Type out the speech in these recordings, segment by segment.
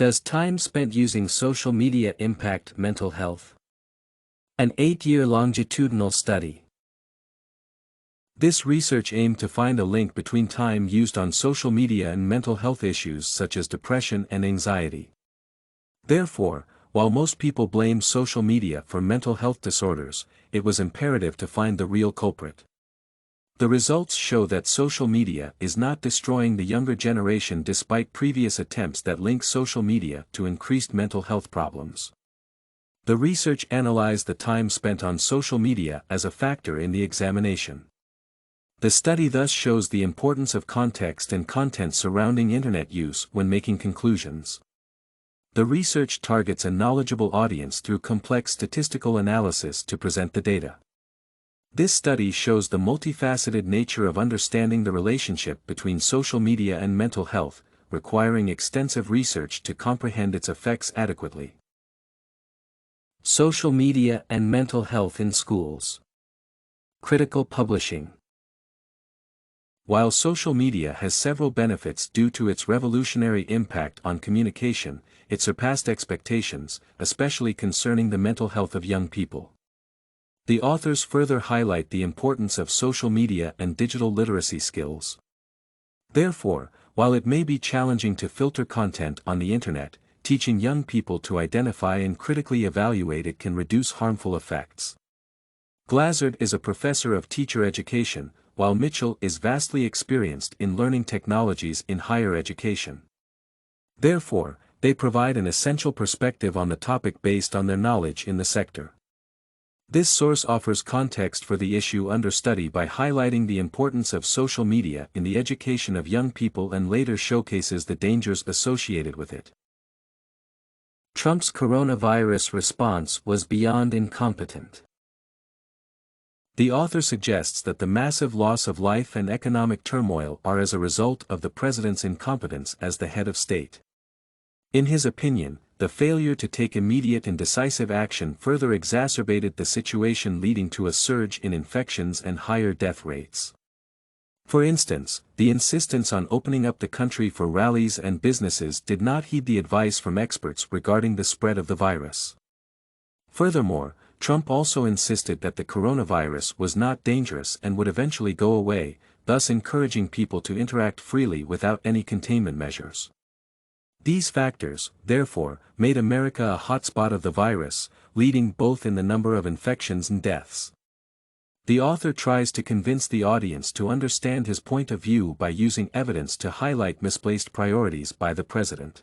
Does time spent using social media impact mental health? An 8-year longitudinal study. This research aimed to find a link between time used on social media and mental health issues such as depression and anxiety. Therefore, while most people blame social media for mental health disorders, it was imperative to find the real culprit. The results show that social media is not destroying the younger generation despite previous attempts that link social media to increased mental health problems. The research analyzed the time spent on social media as a factor in the examination. The study thus shows the importance of context and content surrounding internet use when making conclusions. The research targets a knowledgeable audience through complex statistical analysis to present the data. This study shows the multifaceted nature of understanding the relationship between social media and mental health, requiring extensive research to comprehend its effects adequately. Social media and mental health in schools. Critical publishing. While social media has several benefits due to its revolutionary impact on communication, it surpassed expectations, especially concerning the mental health of young people. The authors further highlight the importance of social media and digital literacy skills. Therefore, while it may be challenging to filter content on the internet, teaching young people to identify and critically evaluate it can reduce harmful effects. Glazard is a professor of teacher education, while Mitchell is vastly experienced in learning technologies in higher education. Therefore, they provide an essential perspective on the topic based on their knowledge in the sector. This source offers context for the issue under study by highlighting the importance of social media in the education of young people and later showcases the dangers associated with it. Trump's coronavirus response was beyond incompetent. The author suggests that the massive loss of life and economic turmoil are as a result of the president's incompetence as the head of state. In his opinion, the failure to take immediate and decisive action further exacerbated the situation, leading to a surge in infections and higher death rates. For instance, the insistence on opening up the country for rallies and businesses did not heed the advice from experts regarding the spread of the virus. Furthermore, Trump also insisted that the coronavirus was not dangerous and would eventually go away, thus encouraging people to interact freely without any containment measures. These factors, therefore, made America a hotspot of the virus, leading both in the number of infections and deaths. The author tries to convince the audience to understand his point of view by using evidence to highlight misplaced priorities by the president.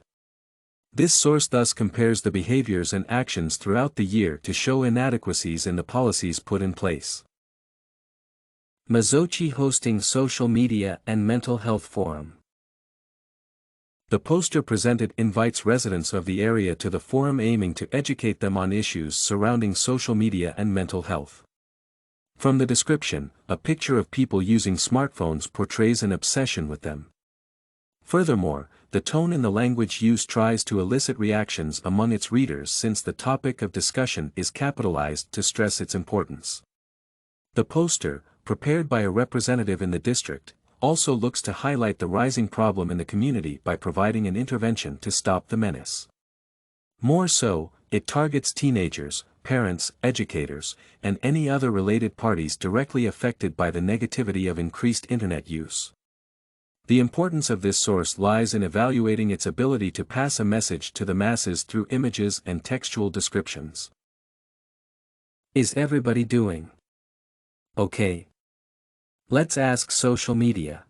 This source thus compares the behaviors and actions throughout the year to show inadequacies in the policies put in place. Mazzocchi hosting social media and mental health forum. The poster presented invites residents of the area to the forum, aiming to educate them on issues surrounding social media and mental health. From the description, a picture of people using smartphones portrays an obsession with them. Furthermore, the tone in the language used tries to elicit reactions among its readers, since the topic of discussion is capitalized to stress its importance. The poster, prepared by a representative in the district, also looks to highlight the rising problem in the community by providing an intervention to stop the menace. More so, it targets teenagers, parents, educators, and any other related parties directly affected by the negativity of increased internet use. The importance of this source lies in evaluating its ability to pass a message to the masses through images and textual descriptions. Is everybody doing okay? Let's ask social media.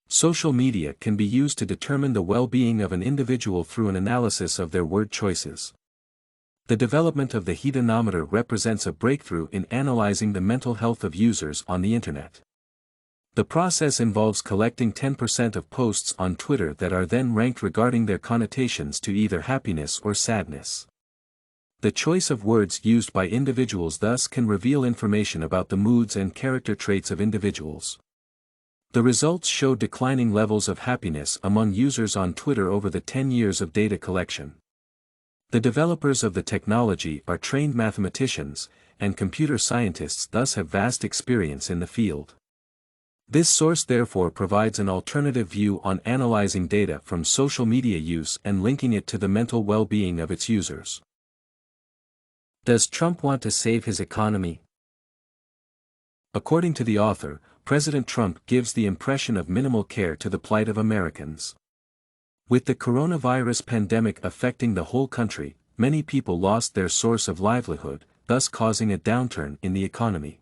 Social media can be used to determine the well-being of an individual through an analysis of their word choices. The development of the hedonometer represents a breakthrough in analyzing the mental health of users on the internet. The process involves collecting 10% of posts on Twitter that are then ranked regarding their connotations to either happiness or sadness. The choice of words used by individuals thus can reveal information about the moods and character traits of individuals. The results show declining levels of happiness among users on Twitter over the 10 years of data collection. The developers of the technology are trained mathematicians, and computer scientists thus have vast experience in the field. This source therefore provides an alternative view on analyzing data from social media use and linking it to the mental well-being of its users. Does Trump want to save his economy? According to the author, President Trump gives the impression of minimal care to the plight of Americans. With the coronavirus pandemic affecting the whole country, many people lost their source of livelihood, thus causing a downturn in the economy.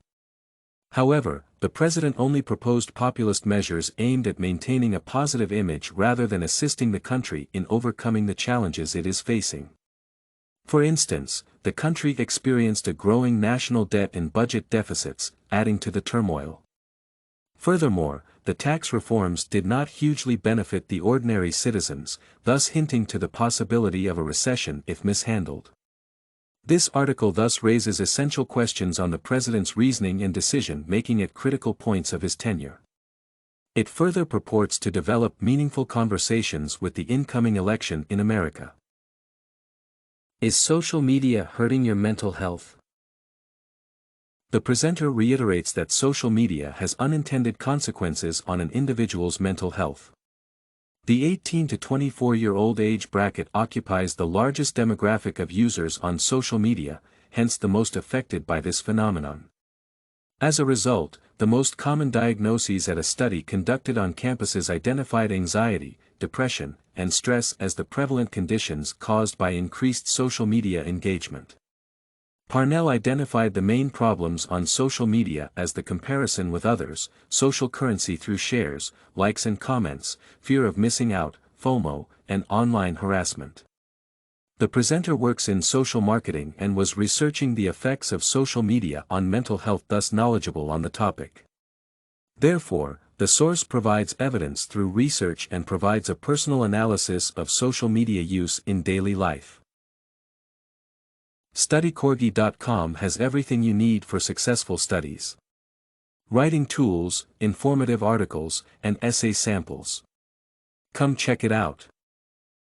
However, the president only proposed populist measures aimed at maintaining a positive image rather than assisting the country in overcoming the challenges it is facing. For instance, the country experienced a growing national debt and budget deficits, adding to the turmoil. Furthermore, the tax reforms did not hugely benefit the ordinary citizens, thus hinting to the possibility of a recession if mishandled. This article thus raises essential questions on the president's reasoning and decision-making at critical points of his tenure. It further purports to develop meaningful conversations with the incoming election in America. Is social media hurting your mental health? The presenter reiterates that social media has unintended consequences on an individual's mental health. The 18 to 24-year-old age bracket occupies the largest demographic of users on social media, hence the most affected by this phenomenon. As a result, the most common diagnoses at a study conducted on campuses identified anxiety, depression, and stress as the prevalent conditions caused by increased social media engagement. Parnell identified the main problems on social media as the comparison with others, social currency through shares, likes and comments, fear of missing out, FOMO, and online harassment. The presenter works in social marketing and was researching the effects of social media on mental health, thus knowledgeable on the topic. Therefore, the source provides evidence through research and provides a personal analysis of social media use in daily life. StudyCorgi.com has everything you need for successful studies. Writing tools, informative articles, and essay samples. Come check it out.